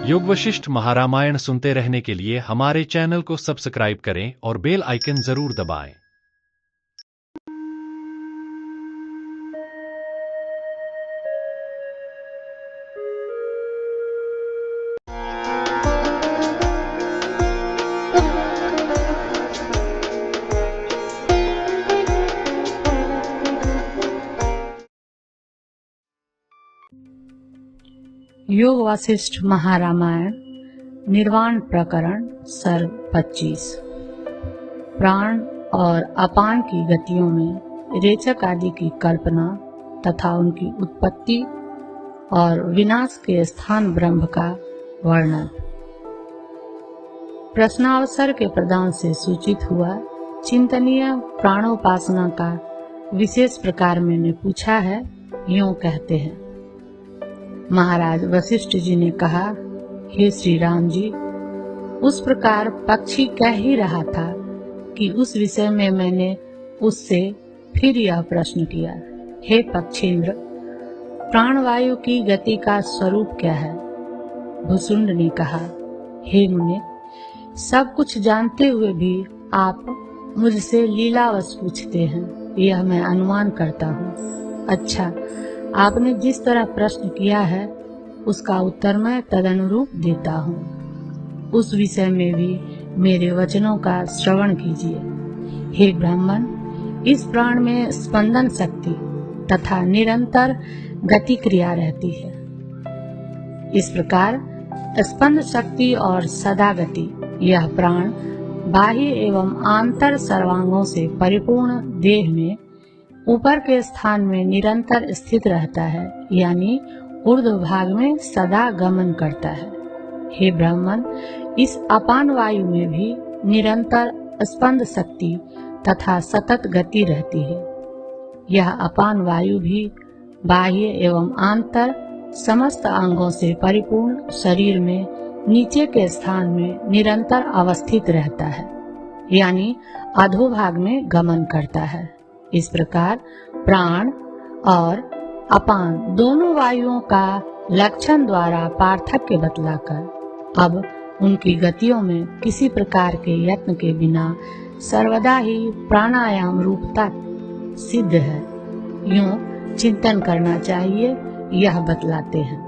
योग वशिष्ठ महारामायण सुनते रहने के लिए हमारे चैनल को सब्सक्राइब करें और बेल आइकन जरूर दबाएं। योग वशिष्ठ महारामायण निर्वाण प्रकरण सर्ग 25। प्राण और अपान की गतियों में रेचक आदि की कल्पना तथा उनकी उत्पत्ति और विनाश के स्थान ब्रह्म का वर्णन। प्रश्नावसर के प्रदान से सूचित हुआ चिंतनीय प्राणोपासना का विशेष प्रकार मैंने पूछा है, यूं कहते हैं। महाराज वशिष्ठ जी ने कहा, हे श्री राम जी, उस प्रकार पक्षी कह ही रहा था कि उस विषय में मैंने उससे फिर यह प्रश्न किया, हे पक्षींद्र, प्राणवायु की गति का स्वरूप क्या है? भुसुंड ने कहा, हे मुने, सब कुछ जानते हुए भी आप मुझसे लीलावश पूछते हैं, यह मैं अनुमान करता हूँ। अच्छा, आपने जिस तरह प्रश्न किया है उसका उत्तर मैं तदनुरूप देता हूँ। उस विषय में भी मेरे वचनों का श्रवण कीजिए। हे ब्राह्मण, इस प्राण में स्पंदन शक्ति तथा निरंतर गति क्रिया रहती है। इस प्रकार स्पंद शक्ति और सदा गति यह प्राण बाह्य एवं आंतर सर्वांगों से परिपूर्ण देह में ऊपर के स्थान में निरंतर स्थित रहता है, यानी ऊर्ध्व भाग में सदा गमन करता है। हे ब्राह्मण, इस अपान वायु में भी निरंतर स्पंद शक्ति तथा सतत गति रहती है। यह अपान वायु भी बाह्य एवं आंतर समस्त अंगों से परिपूर्ण शरीर में नीचे के स्थान में निरंतर अवस्थित रहता है, यानी अधोभाग में गमन करता है। इस प्रकार प्राण और अपान दोनों वायुओं का लक्षण द्वारा पार्थक्य बतलाकर अब उनकी गतियों में किसी प्रकार के यत्न के बिना सर्वदा ही प्राणायाम रूपता सिद्ध है, यूं चिंतन करना चाहिए, यह बतलाते हैं।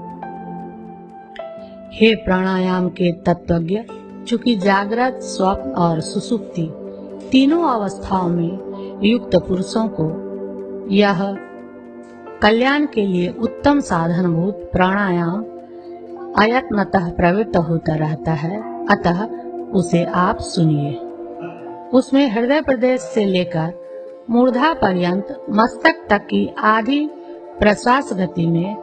हे प्राणायाम के तत्वज्ञ, चूंकि जागृत, स्वप्न और सुषुप्ति तीनों अवस्थाओं में युक्त पुरुषों को यह कल्याण के लिए उत्तम साधनभूत प्राणायाम अयत्नतः प्रवृत्त होता रहता है, अतः उसे आप सुनिए। उसमें हृदय प्रदेश से लेकर मूर्धा पर्यंत मस्तक तक की आधी प्रश्वास गति में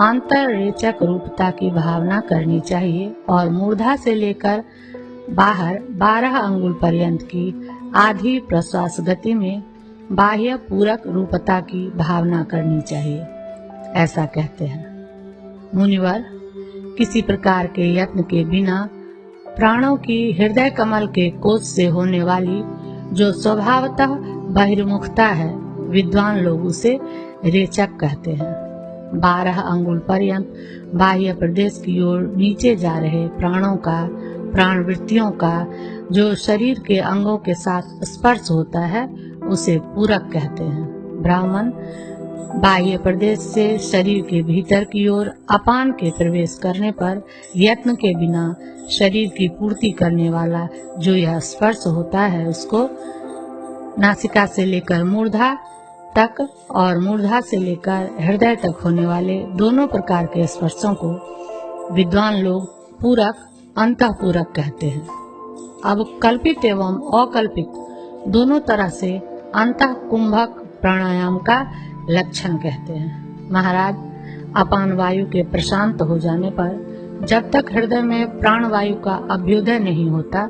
आंतर रेचक रूपता की भावना करनी चाहिए और मूर्धा से लेकर बाहर 12 अंगुल पर्यंत की आधी प्रश्वास गति में बाह्य पूरक रूपता की भावना करनी चाहिए, ऐसा कहते हैं। मुनिवर, किसी प्रकार के यत्न के बिना प्राणों की हृदय कमल के कोश से होने वाली जो स्वभावतः बहिर्मुखता है, विद्वान लोग उसे रेचक कहते हैं। 12 अंगुल पर्यंत बाह्य प्रदेश की ओर नीचे जा रहे प्राणों का, प्राण वृत्तियों का जो शरीर के अंगों के साथ स्पर्श होता है, उसे पूरक कहते हैं। ब्राह्मण, बाह्य प्रदेश से शरीर के भीतर की ओर अपान के प्रवेश करने पर यत्न के बिना शरीर की पूर्ति करने वाला जो यह स्पर्श होता है, उसको नासिका से लेकर मूर्धा तक और मूर्धा से लेकर हृदय तक होने वाले दोनों प्रकार के स्पर्शों को विद्वान लोग पूरक, अंतःपूरक कहते हैं। अब कल्पित एवं अकल्पित दोनों तरह से अंतः कुंभक प्राणायाम का लक्षण कहते हैं। महाराज, अपान वायु के प्रशांत हो जाने पर जब तक हृदय में प्राण वायु का अभ्युदय नहीं होता,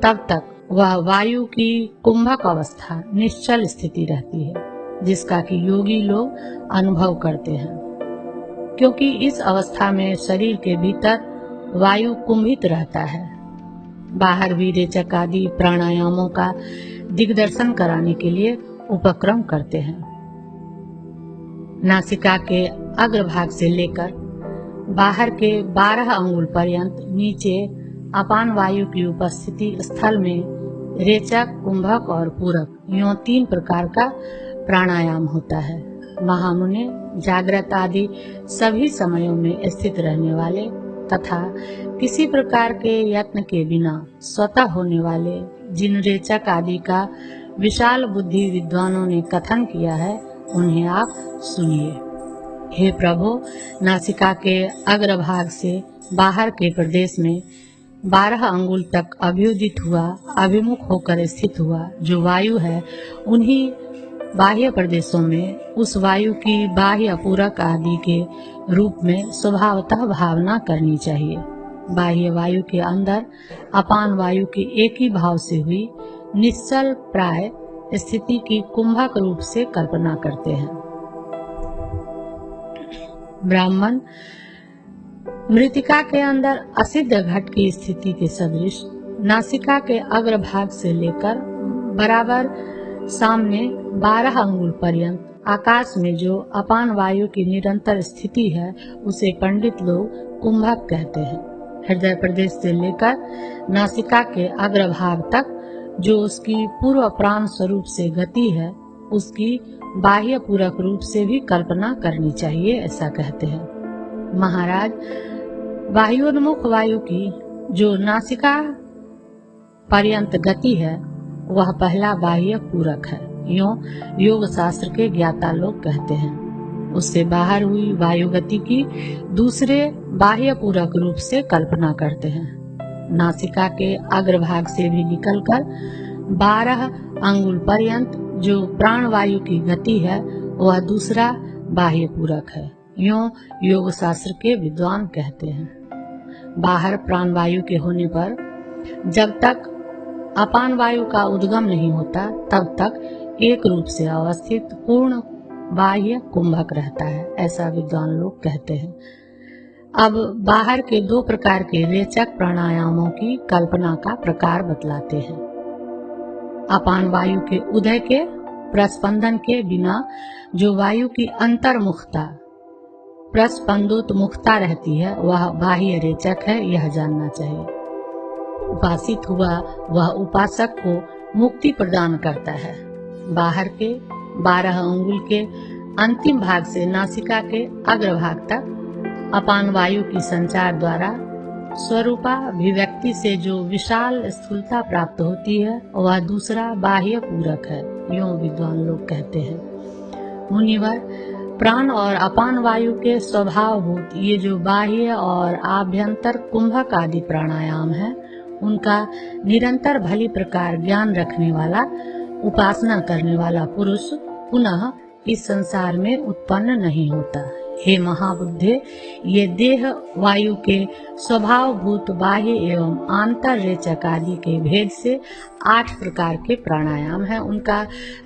तब तक वह वायु की कुंभक अवस्था निश्चल स्थिति रहती है, जिसका कि योगी लोग अनुभव करते हैं। क्योंकि इस अवस्था में शरीर के भीतर वायु कुंभित रहता है। बाहर भी रेचक आदि प्राणायामों का दिग्दर्शन कराने के लिए उपक्रम करते हैं। नासिका के अग्रभाग से लेकर बाहर के 12 अंगुल पर्यंत नीचे अपान वायु की उपस्थिति स्थल में रेचक, कुंभक और पूरक यूं 3 प्रकार का प्राणायाम होता है। महामुनि जागृत आदि सभी समयों में स्थित रहने वाले तथा किसी प्रकार के यत्न के बिना स्वतः होने वाले जिन रेचक आदि का विशाल बुद्धि विद्वानों ने कथन किया है उन्हें आप सुनिए। हे प्रभु, नासिका के अग्रभाग से बाहर के प्रदेश में 12 अंगुल तक अभ्युदित हुआ, अभिमुख होकर स्थित हुआ जो वायु है, उन्हीं बाह्य प्रदेशों में उस वायु की बाह्य पूरक आदि के रूप में स्वभावतः भावना करनी चाहिए। बाह्य वायु के अंदर अपान वायु की एक ही भाव से हुई निश्चल प्राय स्थिति की कुंभक रूप से कल्पना करते हैं। ब्राह्मण मृतिका के अंदर असिद्ध घट की स्थिति के सदृश नासिका के अग्रभाग से लेकर बराबर सामने 12 अंगुल पर्यंत आकाश में जो अपान वायु की निरंतर स्थिति है उसे पंडित लोग कुंभक कहते हैं। हृदय प्रदेश से लेकर नासिका के अग्रभाग तक जो उसकी पूर्व प्राण स्वरूप से गति है उसकी बाह्य पूरक रूप से भी कल्पना करनी चाहिए, ऐसा कहते हैं। महाराज, बाह्योन्मुख वायु की जो नासिका पर्यंत गति है वह पहला बाह्य पूरक है, यूं योग शास्त्र के ज्ञाता लोग कहते हैं। उससे बाहर हुई वायु गति की दूसरे बाह्य पूरक रूप से कल्पना करते हैं। नासिका के अग्रभाग से भी निकलकर 12 अंगुल पर्यंत जो प्राण वायु की गति है वह दूसरा बाह्य पूरक है, यूं योग शास्त्र के विद्वान कहते हैं। बाहर प्राण वायु के होने पर जब तक अपान वायु का उद्गम नहीं होता तब तक एक रूप से अवस्थित पूर्ण बाह्य कुंभक रहता है, ऐसा विद्वान लोग कहते हैं। अब बाहर के 2 प्रकार के रेचक प्राणायामों की कल्पना का प्रकार बतलाते हैं। अपान वायु के उदय के प्रस्पंदन के बिना जो वायु की अंतर्मुखता प्रस्पंदोत्मुखता रहती है वह बाह्य रेचक है, यह जानना चाहिए। उपासित हुआ वह उपासक को मुक्ति प्रदान करता है। बाहर के 12 अंगुल के अंतिम भाग से नासिका के अग्रभाग तक अपान वायु की संचार द्वारा स्वरूपाभिव्यक्ति से जो विशाल स्थूलता प्राप्त होती है वह दूसरा बाह्य पूरक है, यूं विद्वान लोग कहते हैं। मुनिवर, प्राण और अपान वायु के स्वभावभूत ये जो बाह्य और आभ्यंतर कुंभक आदि प्राणायाम है उनका निरंतर भली प्रकार ज्ञान रखने वाला उपासना करने वाला पुरुष पुनः इस संसार में उत्पन्न नहीं होता। हे महाबुद्धे, ये देह वायु के स्वभावभूत बाह्य एवं आंतर रेचक आदि के भेद से 8 प्रकार के प्राणायाम हैं। उनका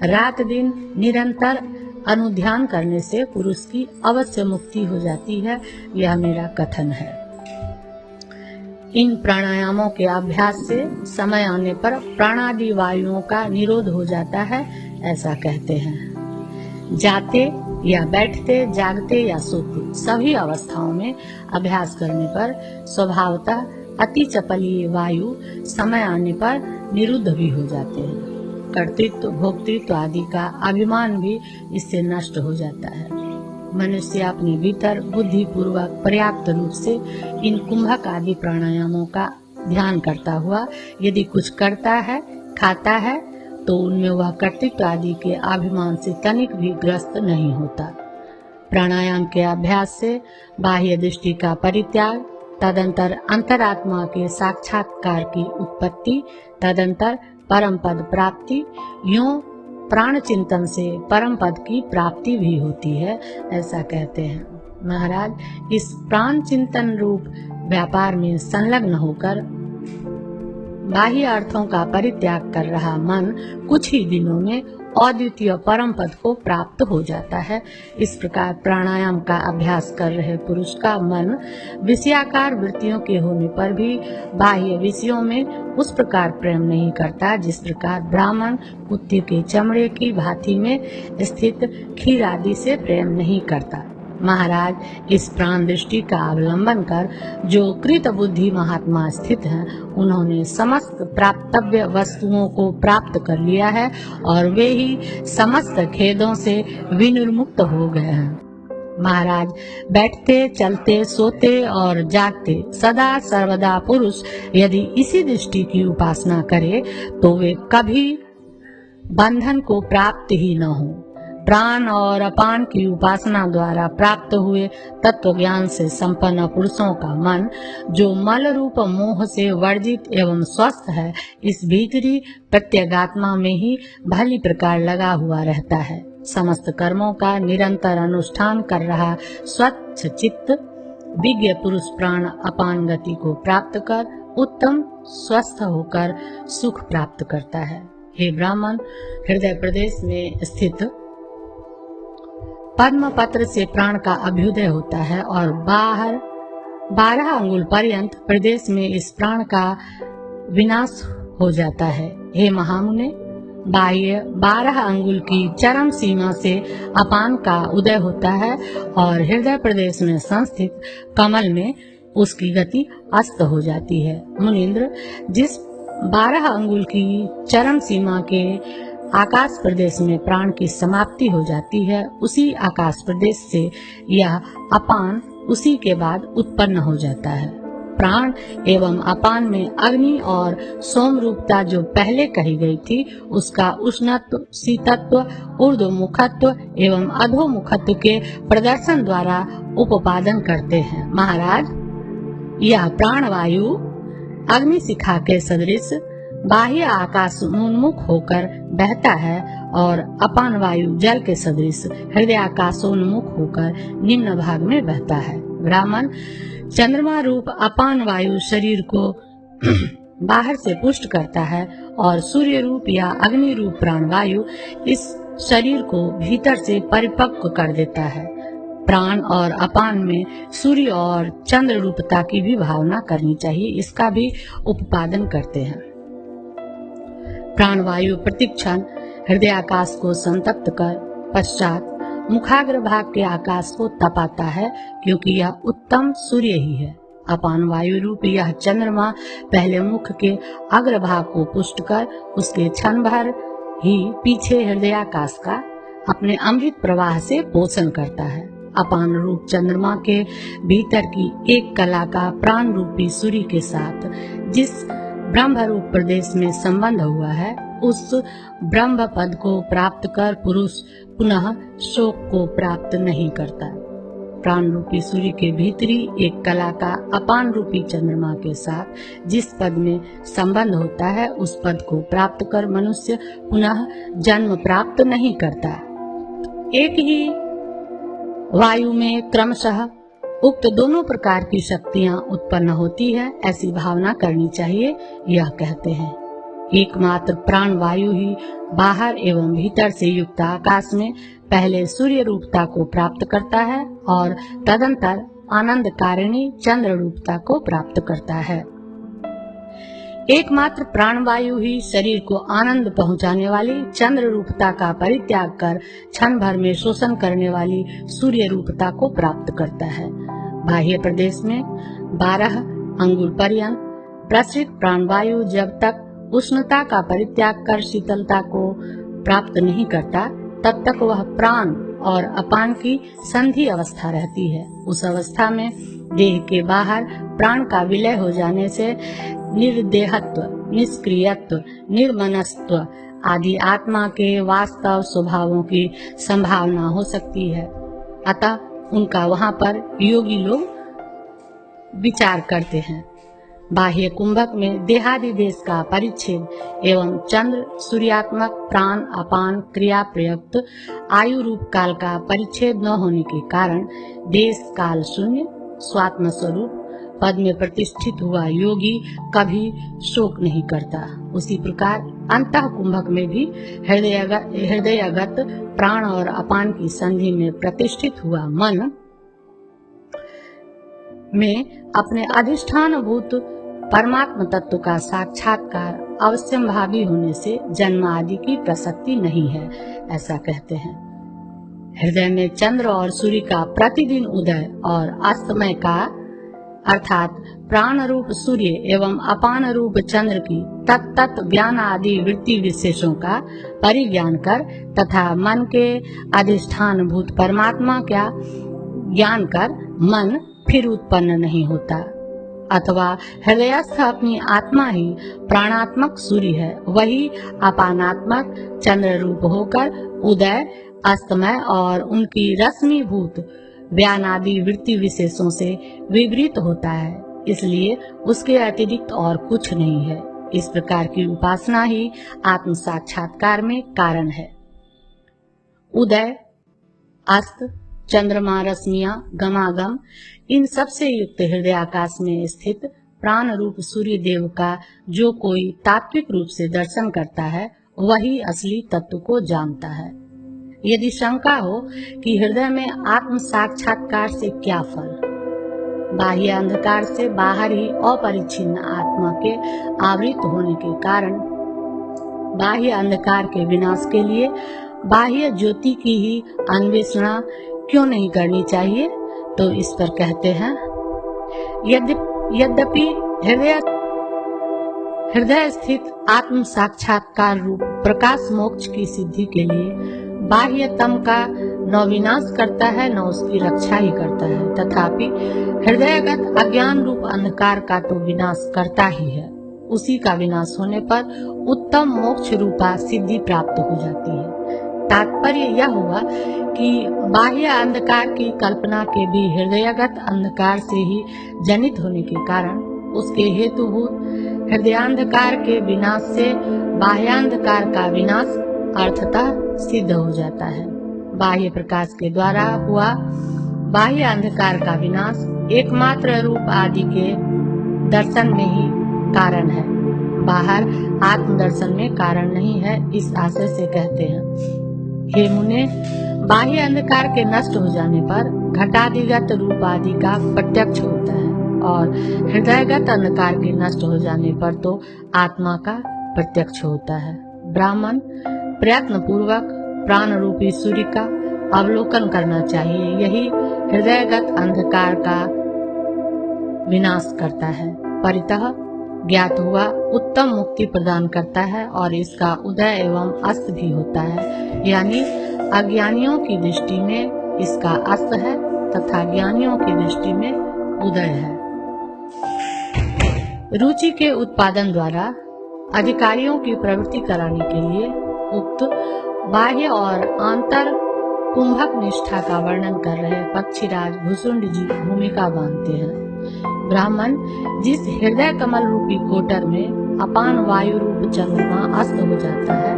रात दिन निरंतर अनुध्यान करने से पुरुष की अवश्य मुक्ति हो जाती है, यह मेरा कथन है। इन प्राणायामों के अभ्यास से समय आने पर प्राणादि वायुओं का निरोध हो जाता है, ऐसा कहते हैं। जाते या बैठते, जागते या सोते सभी अवस्थाओं में अभ्यास करने पर स्वभावतः अति चपलीय वायु समय आने पर निरुद्ध भी हो जाते हैं। कर्तृत्व, भोक्तृत्व आदि का अभिमान भी इससे नष्ट हो जाता है। मनुष्य अपने भीतर बुद्धि पूर्वक पर्याप्त रूप से इन कुंभक आदि प्राणायामों का ध्यान करता हुआ यदि कुछ करता है, खाता है तो उनमें वह कर्तृत्व आदि के अभिमान से तनिक भी ग्रस्त नहीं होता। प्राणायाम के अभ्यास से बाह्य दृष्टि का परित्याग, तदंतर अंतरात्मा के साक्षात्कार की उत्पत्ति, तदंतर परम पद प्राप्ति, यूं प्राण चिंतन से परम पद की प्राप्ति भी होती है, ऐसा कहते हैं। महाराज, इस प्राण चिंतन रूप व्यापार में संलग्न होकर बाह्य अर्थों का परित्याग कर रहा मन कुछ ही दिनों में अद्वितीय परम पद को प्राप्त हो जाता है। इस प्रकार प्राणायाम का अभ्यास कर रहे पुरुष का मन विषयाकार वृत्तियों के होने पर भी बाह्य विषयों में उस प्रकार प्रेम नहीं करता जिस प्रकार ब्राह्मण कुत्ते के चमड़े की भांति में स्थित खीर आदि से प्रेम नहीं करता। महाराज, इस प्राण दृष्टि का अवलंबन कर जो कृत बुद्धि महात्मा स्थित हैं, उन्होंने समस्त प्राप्तव्य वस्तुओं को प्राप्त कर लिया है और वे ही समस्त खेदों से विनिर्मुक्त हो गए हैं। महाराज, बैठते, चलते, सोते और जागते सदा सर्वदा पुरुष यदि इसी दृष्टि की उपासना करे तो वे कभी बंधन को प्राप्त ही न हो। प्राण और अपान की उपासना द्वारा प्राप्त हुए तत्व ज्ञान से संपन्न पुरुषों का मन, जो मल रूप मोह से वर्जित एवं स्वस्थ है, इस भीतरी प्रत्यगात्मा में ही भली प्रकार लगा हुआ रहता है। समस्त कर्मों का निरंतर अनुष्ठान कर रहा स्वच्छ चित्त विज्ञ पुरुष प्राण अपान गति को प्राप्त कर उत्तम स्वस्थ होकर सुख प्राप्त करता है। हे ब्राह्मण, हृदय प्रदेश में स्थित पद्म पत्र से प्राण का अभ्युदय होता है और बाहर 12 अंगुल पर्यंत प्रदेश में इस प्राण का विनाश हो जाता है। हे महामुने, बाह्य 12 अंगुल की चरम सीमा से अपान का उदय होता है और हृदय प्रदेश में संस्थित कमल में उसकी गति अस्त हो जाती है। मुनीन्द्र, जिस 12 अंगुल की चरम सीमा के आकाश प्रदेश में प्राण की समाप्ति हो जाती है, उसी आकाश प्रदेश से यह अपान उसी के बाद उत्पन्न हो जाता है। प्राण एवं अपान में अग्नि और सोम रूपता जो पहले कही गई थी, उसका उष्णत्व, शीतत्व, ऊर्ध्वमुखत्व एवं अधोमुखत्व के प्रदर्शन द्वारा उपादान करते हैं। महाराज, यह प्राणवायु अग्नि शिखा के सदृश बाह्य आकाश उन्मुख होकर बहता है और अपान वायु जल के सदृश हृदय आकाशोन्मुख होकर निम्न भाग में बहता है। ब्राह्मण, चंद्रमा रूप अपान वायु शरीर को बाहर से पुष्ट करता है और सूर्य रूप या अग्नि रूप प्राण वायु इस शरीर को भीतर से परिपक्व कर देता है। प्राण और अपान में सूर्य और चंद्र रूपता की भी भावना करनी चाहिए, इसका भी उपादान करते हैं। प्राणवायु प्रतिक्षण हृदय आकाश को संतप्त कर पश्चात मुखाग्र भाग के आकाश को तपाता है, क्योंकि यह उत्तम सूर्य ही है। अपान वायु रूप यह चंद्रमा पहले मुख के अग्र भाग को पुष्ट कर उसके क्षण भर ही पीछे हृदय आकाश का अपने अमृत प्रवाह से पोषण करता है। अपान रूप चंद्रमा के भीतर की एक कला का प्राण रूपी सूर्य के साथ जिस ब्रह्म रूप प्रदेश में संबंध हुआ है, उस ब्रह्म पद को प्राप्त कर पुरुष पुनः शोक को प्राप्त नहीं करता। प्राण रूपी सूर्य के भीतरी एक कला का अपान रूपी चंद्रमा के साथ जिस पद में संबंध होता है, उस पद को प्राप्त कर मनुष्य पुनः जन्म प्राप्त नहीं करता। एक ही वायु में क्रमशः उक्त दोनों प्रकार की शक्तियां उत्पन्न होती है, ऐसी भावना करनी चाहिए। यह कहते हैं, एकमात्र प्राण वायु ही बाहर एवं भीतर से युक्त आकाश में पहले सूर्य रूपता को प्राप्त करता है और तदंतर आनंद कारिणी चंद्र रूपता को प्राप्त करता है। एकमात्र प्राणवायु ही शरीर को आनंद पहुंचाने वाली चंद्र रूपता का परित्याग कर क्षण भर में शोषण करने वाली सूर्य रूपता को प्राप्त करता है। बाह्य प्रदेश में 12 अंगुल पर्यंत प्रसरित प्राणवायु जब तक उष्णता का परित्याग कर शीतलता को प्राप्त नहीं करता, तब तक वह प्राण और अपान की संधि अवस्था रहती है। उस अवस्था में देह के बाहर प्राण का विलय हो जाने से निर्देहत्व, निष्क्रियत्व, निर्मनस्त्व आदि आत्मा के वास्तव स्वभावों की संभावना हो सकती है। अतः उनका वहाँ पर योगी लोग विचार करते हैं। बाह्य कुंभक में देहादिदेश का परिच्छेद एवं चंद्र सूर्यात्मक प्राण अपान क्रिया प्रयुक्त आयु रूप काल का परिच्छेद न होने के कारण देश काल शून्य स्वात्म स्वरूप पद में प्रतिष्ठित हुआ योगी कभी शोक नहीं करता। उसी प्रकार अंतः कुंभक में भी हृदयगत प्राण और अपान की संधि में प्रतिष्ठित हुआ मन में अपने अधिष्ठान भूत परमात्म तत्व का साक्षात्कार अवश्यंभावी होने से जन्म आदि की प्रसक्ति नहीं है, ऐसा कहते हैं। हृदय में चंद्र और सूर्य का प्रतिदिन उदय और अस्तमय का अर्थात प्राण रूप सूर्य एवं अपान रूप चंद्र की तत्त ज्ञान आदि वृत्ति विशेषों का परिज्ञान कर तथा मन के अधिष्ठान भूत परमात्मा का ज्ञान कर मन फिर उत्पन्न नहीं होता, अथवा हृदयस्थ अपनी आत्मा ही प्राणात्मक सूर्य है, वही अपानात्मक चंद्र रूप होकर उदय अस्तमय और उनकी रश्मिभूत ज्ञान आदि वृत्ति विशेषों से विवृत होता है, इसलिए उसके अतिरिक्त और कुछ नहीं है। इस प्रकार की उपासना ही आत्म साक्षात्कार में कारण है। उदय, अस्त, चंद्रमा, रश्मियां, गमागम, इन सबसे युक्त हृदय आकाश में स्थित प्राण रूप सूर्य देव का जो कोई तात्विक रूप से दर्शन करता है, वही असली तत्व को जानता है। यदि शंका हो कि हृदय में आत्म साक्षात्कार से क्या फल, बाह्य अंधकार से बाहर ही अपरिच्छिन्न आत्मा के आवृत होने के कारण बाह्य अंधकार के विनाश के लिए बाह्य ज्योति की ही अन्वेषणा क्यों नहीं करनी चाहिए, तो इस पर कहते हैं, यद्यपि हृदय स्थित आत्म साक्षात्कार रूप प्रकाश मोक्ष की सिद्धि के लिए बाह्य तम का न विनाश करता है न उसकी रक्षा ही करता है, तथापि हृदयगत अज्ञान रूप अंधकार का तो विनाश करता ही है। उसी का विनाश होने पर उत्तम मोक्ष रूपा सिद्धि प्राप्त हो जाती है। तात्पर्य यह हुआ कि बाह्य अंधकार की कल्पना के भी हृदयगत अंधकार से ही जनित होने के कारण उसके हेतुभूत हृदयांधकार के विनाश से बाह्यांधकार का विनाश अर्थतः सिद्ध हो जाता है। बाह्य प्रकाश के द्वारा हुआ बाह्य अंधकार का विनाश एकमात्र रूप आदि के दर्शन में ही कारण है, बाहर आत्म दर्शन में कारण नहीं है। इस आशय से कहते हैं, हे मुने, बाह्य अंधकार के नष्ट हो जाने पर घटादिगत रूप आदि का प्रत्यक्ष होता है और हृदयगत अंधकार के नष्ट हो जाने पर तो आत्मा का प्रत्यक्ष होता है। ब्राह्मण प्रयत्न पूर्वक प्राण रूपी सूर्य का अवलोकन करना चाहिए, यही हृदयगत अंधकार का विनाश करता है, परितः ज्ञात हुआ उत्तम मुक्ति प्रदान करता है और इसका उदय एवं अस्त भी होता है, यानी अज्ञानियों की दृष्टि में इसका अस्त है तथा ज्ञानियों की दृष्टि में उदय है। रुचि के उत्पादन द्वारा अधिकारियों की प्रवृत्ति कराने के लिए उक्त बाह्य और आंतर कुंभक निष्ठा का वर्णन कर रहे पक्षीराज भुसुंड जी भूमिका बांधते हैं। ब्राह्मण जिस हृदय कमल रूपी कोटर में अपान वायु रूप चंद्रमा अस्त हो जाता है,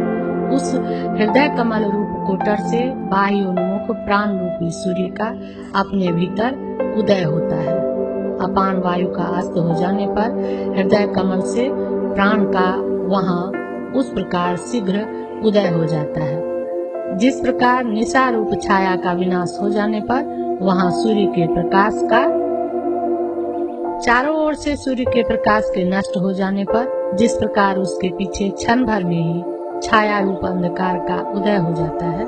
उस हृदय कमल रूप कोटर से बाह्य उन्मुख प्राण रूपी सूर्य का अपने भीतर उदय होता है। अपान वायु का अस्त हो जाने पर हृदय कमल से प्राण का वहाँ उस प्रकार शीघ्र उदय हो जाता है, जिस प्रकार निशा रूप छाया का विनाश हो जाने पर वहाँ सूर्य के प्रकाश का चारों ओर से सूर्य के प्रकाश के नष्ट हो जाने पर जिस प्रकार उसके पीछे क्षण भर में ही छाया रूप अंधकार का उदय हो जाता है,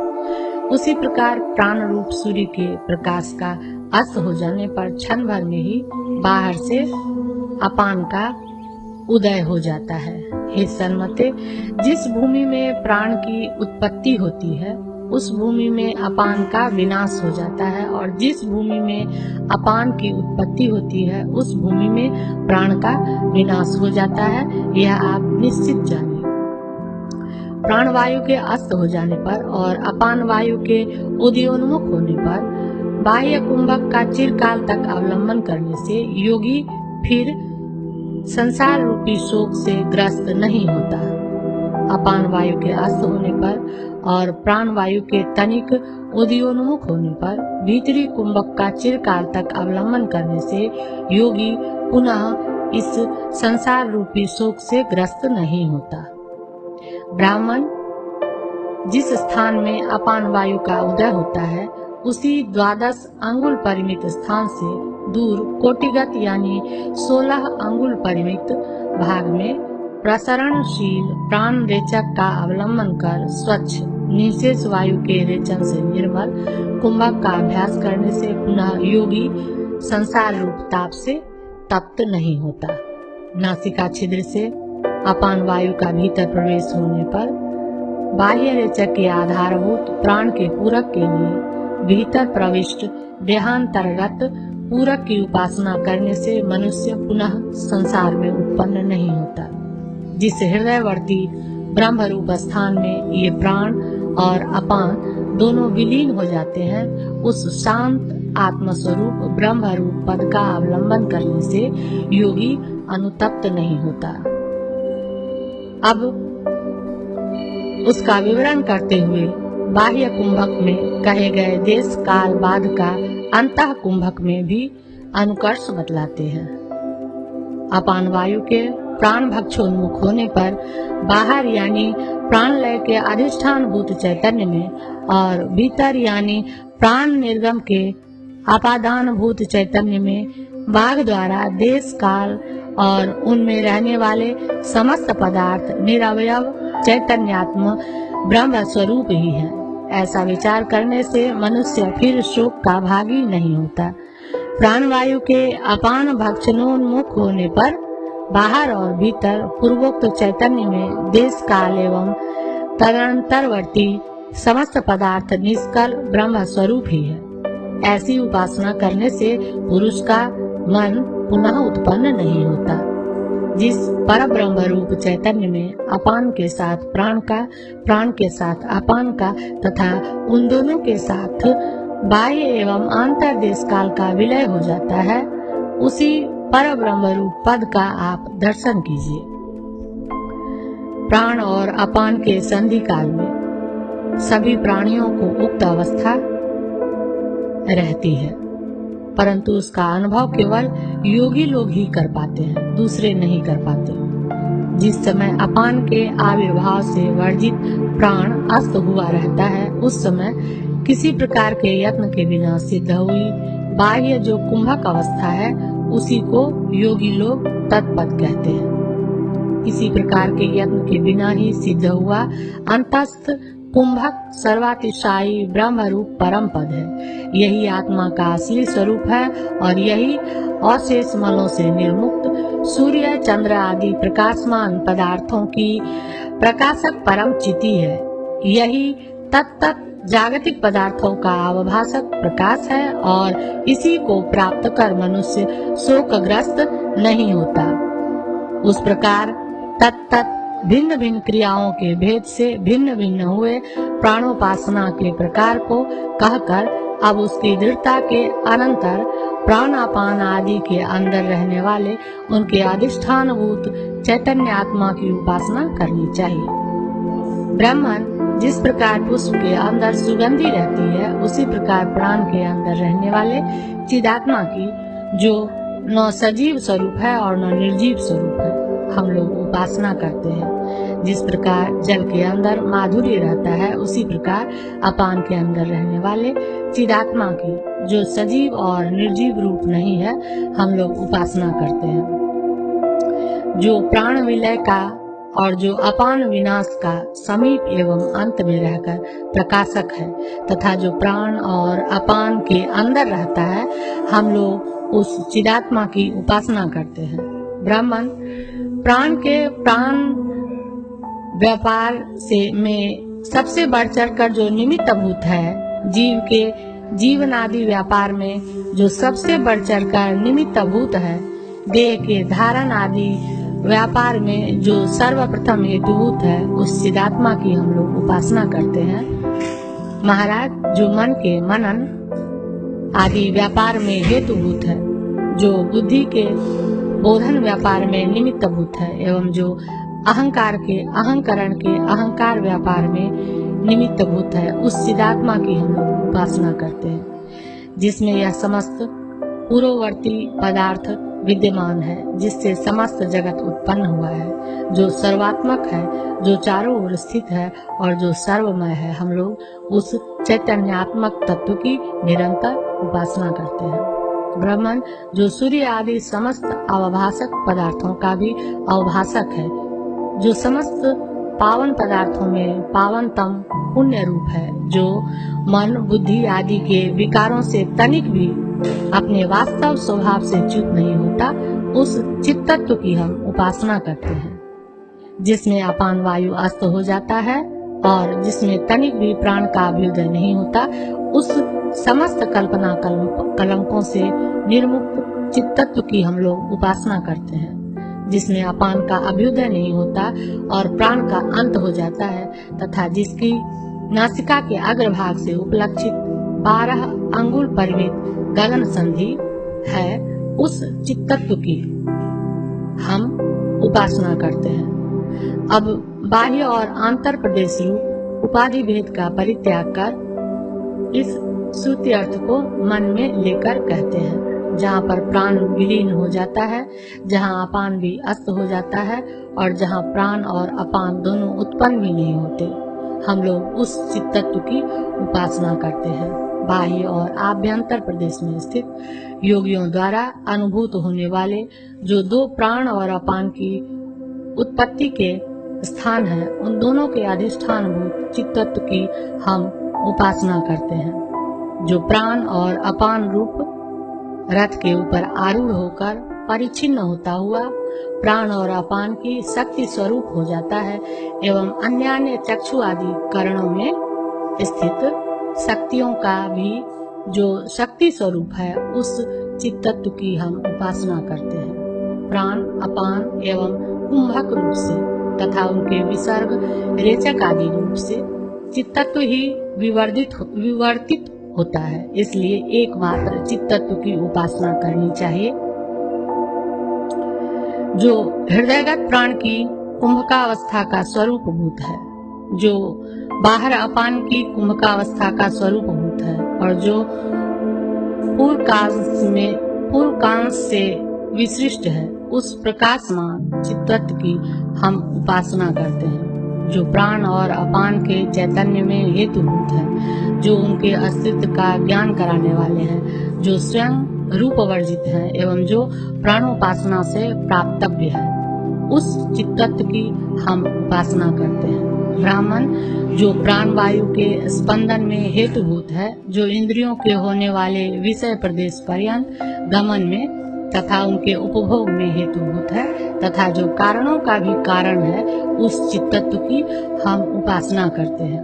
उसी प्रकार प्राण रूप सूर्य के प्रकाश का अस्त हो जाने पर क्षण भर में ही बाहर से अपान का उदय हो जाता है। हे सन्मते, जिस भूमि में प्राण की उत्पत्ति होती है उस भूमि में अपान का विनाश हो जाता है और जिस भूमि में अपान की उत्पत्ति होती है उस भूमि में प्राण का विनाश हो जाता है, यह आप निश्चित जानिए। प्राण वायु के अस्त हो जाने पर और अपान वायु के उदयोन्मुख होने पर बाह्य कुंभक का चिरकाल तक अवलंबन करने से योगी फिर संसार रूपी शोक से ग्रस्त नहीं होता। अपान वायु के अस्त होने पर और प्राण वायु के तनिक उदयोन्मुख होने पर भीतरी कुंभक का चिरकाल तक अवलंबन करने से योगी पुनः इस संसार रूपी शोक से ग्रस्त नहीं होता। ब्राह्मण जिस स्थान में अपान वायु का उदय होता है उसी 12 अंगुल परिमित स्थान से दूर कोटिगत यानी 16 अंगुल परिमित भाग में प्रसरणशील प्राण रेचक का अवलंबन कर स्वच्छ निशेष वायु के रेचन से निर्मल कुंभक का अभ्यास करने से पुनः योगी संसार रूप ताप से तप्त नहीं होता। नासिका छिद्र से अपान वायु का भीतर प्रवेश होने पर बाह्य रेचक के आधारभूत प्राण के पूरक के लिए भीतर प्रविष्ट देहांतर्गत पूरक की उपासना करने से मनुष्य पुनः संसार में उत्पन्न नहीं होता। जिस हृदयवर्ती ब्रह्म रूप स्थान में ये प्राण और अपान दोनों विलीन हो जाते हैं, उस शांत आत्मस्वरूप ब्रह्म रूप पद का अवलंबन करने से योगी अनुतप्त नहीं होता। अब उसका विवरण करते हुए बाह्य कुंभक में कहे गए देश काल बाद का अंतः कुंभक में भी अनुकर्ष बतलाते हैं। अपान वायु के प्राण भक्षोन्मुख होने पर बाहर यानी प्राण लय के अधिष्ठान भूत चैतन्य में और भीतर यानी प्राण निर्गम के आपादान भूत चैतन्य में बाघ द्वारा देश काल और उनमें रहने वाले समस्त पदार्थ निरवयव चैतन्यात्म ब्रह्म स्वरूप ही है। ऐसा विचार करने से मनुष्य फिर शोक का भागी नहीं होता। प्राणवायु के अपान भक्षणोन्मुख होने पर बाहर और भीतर पूर्वोक्त चैतन्य में देश काल एवं तदनंतरवर्ती समस्त पदार्थ निष्कल ब्रह्म स्वरूप ही है। ऐसी उपासना करने से पुरुष का मन पुनः उत्पन्न नहीं होता। जिस पर ब्रह्म रूप चैतन्य में अपान के साथ प्राण का, प्राण के साथ अपान का तथा उन दोनों के साथ बाह्य एवं आंतर देश काल का विलय हो जाता है, उसी पर ब्रह्म रूप पद का आप दर्शन कीजिए। प्राण और अपान के संधि काल में सभी प्राणियों को उक्त अवस्था रहती है, परंतु उसका अनुभव केवल योगी लोग ही कर पाते हैं, दूसरे नहीं कर पाते। जिस समय अपान के आविर्भाव से वर्जित प्राण अस्त हुआ रहता है, उस समय किसी प्रकार के यत्न के बिना सिद्ध हुई बाह्य जो कुंभक अवस्था है, उसी को योगी लोग तत्पद कहते हैं। किसी प्रकार के यत्न के बिना ही सिद्ध हुआ अंतस्थ कुंभक सर्वातिशायी ब्रह्म रूप परम पद है। यही आत्मा का असली स्वरूप है और यही अशेष मलों से निर्मुक्त सूर्य चंद्र आदि प्रकाशमान पदार्थों की प्रकाशक परम चिति है। यही तत्त जागतिक पदार्थों का अवभासक प्रकाश है और इसी को प्राप्त कर मनुष्य शोकग्रस्त नहीं होता। उस प्रकार तत्त भिन्न भिन्न क्रियाओं के भेद से भिन्न भिन्न हुए प्राणोपासना के प्रकार को कहकर अब उसकी दृढ़ता के अनंतर प्राणापान आदि के अंदर रहने वाले उनके अधिष्ठानभूत चैतन्य आत्मा की उपासना करनी चाहिए। ब्राह्मण जिस प्रकार पुष्प के अंदर सुगंधी रहती है, उसी प्रकार प्राण के अंदर रहने वाले चिदात्मा की, जो न सजीव स्वरूप है और न निर्जीव स्वरूप है, हम लोग उपासना करते हैं। जिस प्रकार जल के अंदर माधुर्य रहता है, उसी प्रकार अपान के अंदर रहने वाले चिदात्मा की, जो सजीव और निर्जीव रूप नहीं है, हम लोग उपासना करते हैं। जो प्राण विलय का और जो अपान विनाश का समीप एवं अंत में रहकर प्रकाशक है तथा जो प्राण और अपान के अंदर रहता है, हम लोग उस चिदात्मा की उपासना करते हैं। ब्राह्मण प्राण के प्राण व्यापार से में सबसे बढ़ चढ़ कर जो निमित्त भूत है, जीव के जीवनादि व्यापार में जो सबसे बढ़ चढ़ कर निमित्त भूत है, देह के धारण आदि व्यापार में जो सर्वप्रथम हेतुभूत है, उस चिदात्मा की हम लोग उपासना करते हैं। महाराज, जो मन के मनन आदि व्यापार में हेतुभूत है, जो बुद्धि के बोधन व्यापार में निमित्त भूत है एवं जो अहंकार के अहंकरण के अहंकार व्यापार में निमित्त भूत है, उस चिदात्मा की हम लोग उपासना करते हैं, जिसमें यह समस्त पूर्ववर्ती पदार्थ विद्यमान है, जिससे समस्त जगत उत्पन्न हुआ है, जो सर्वात्मक है, जो चारों ओर स्थित है और जो सर्वमय है। हम लोग उस चैतन्यात्मक तत्व की निरंतर उपासना करते हैं। ब्रह्मन जो सूर्य आदि समस्त अवभासक पदार्थों का भी अवभासक है, जो समस्त पावन पदार्थों में पावनतम पुण्य रूप है, जो मन बुद्धि आदि के विकारों से तनिक भी अपने वास्तव स्वभाव से च्युत नहीं होता, उस चित्त तत्व की हम उपासना करते हैं। जिसमें अपान वायु अस्त हो जाता है और जिसमें तनिक भी प्राण का अभ्युदय नहीं होता, उस समस्त कल्पना कलंकों से निर्मुक्त चित्त तत्व की हम लोग उपासना करते हैं। जिसमें अपान का अभ्युदय नहीं होता और प्राण का अंत हो जाता है, तथा जिसकी नासिका के अग्रभाग से उपलक्षित 12 अंगुल परिमित गगन संधि है, उस चित्त तत्व की हम उपासना करते हैं। अब बाह्य और आंतर प्रदेश रूप उपाधि भेद का परित्याग कर इस श्रुति अर्थ को मन में लेकर कहते हैं। जहाँ पर प्राण विलीन हो जाता है, जहाँ अपान भी अस्त हो जाता है और जहाँ प्राण और अपान दोनों उत्पन्न भी नहीं होते, हम लोग उस चित्त तत्व की उपासना करते हैं। बाह्य और आभ्यंतर प्रदेश में स्थित योगियों द्वारा अनुभूत होने वाले जो 2 प्राण और अपान की उत्पत्ति के स्थान है, उन दोनों के अधिष्ठान भूत चित्त तत्व की हम उपासना करते हैं। जो प्राण और अपान रूप रथ के ऊपर आरूढ़ होकर परिच्छिन्न होता हुआ प्राण और अपान की शक्ति स्वरूप हो जाता है एवं अन्य चक्षु आदि करणों में स्थित शक्तियों का भी जो शक्ति स्वरूप है, उस चित्त तत्व की हम उपासना करते हैं। प्राण अपान एवं कुंभक रूप से तथा उनके विसर्ग रेचक आदि रूप से चित्त तत्व ही विवर्तित होता है। इसलिए एकमात्र चित्त तत्व की उपासना करनी चाहिए। जो हृदयगत प्राण की कुंभकावस्था का स्वरूप भूत है, जो बाहर अपान की कुंभकावस्था का स्वरूप भूत है और जो पूर्व कांश से विशिष्ट है, उस प्रकाशमान चित्त तत्व की हम उपासना करते हैं। जो प्राण और अपान के चैतन्य में हेतुभूत है, जो उनके अस्तित्व का ज्ञान कराने वाले हैं, जो स्वयं रूप वर्जित है एवं जो प्राणोपासना से प्राप्तव्य है, उस चित्त तत्व की हम उपासना करते हैं। ब्राह्मण जो प्राण वायु के स्पंदन में हेतुभूत है, जो इंद्रियों के होने वाले विषय प्रदेश पर्यंत गमन में तथा उनके उपभोग में हेतुभूत है, तथा जो कारणों का भी कारण है, उस चित्त तत्व की हम उपासना करते हैं।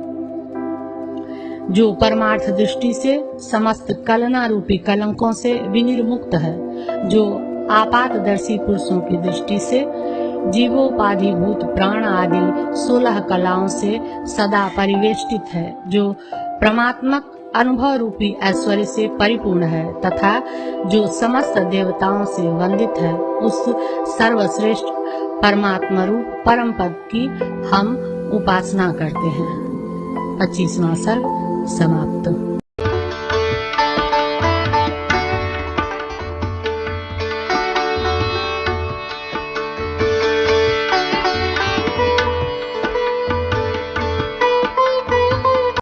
जो परमार्थ दृष्टि से समस्त कलना रूपी कलंकों से विनिर्मुक्त है, जो आपातदर्शी पुरुषों की दृष्टि से जीवोपाधिभूत प्राण आदि 16 कलाओं से सदा परिवेष्टित है, जो परमात्मक अनुभव रूपी ऐश्वर्य से परिपूर्ण है तथा जो समस्त देवताओं से वंदित है, उस सर्वश्रेष्ठ परमात्मा रूप परम पद की हम उपासना करते हैं। 25वां सर्ग समाप्त।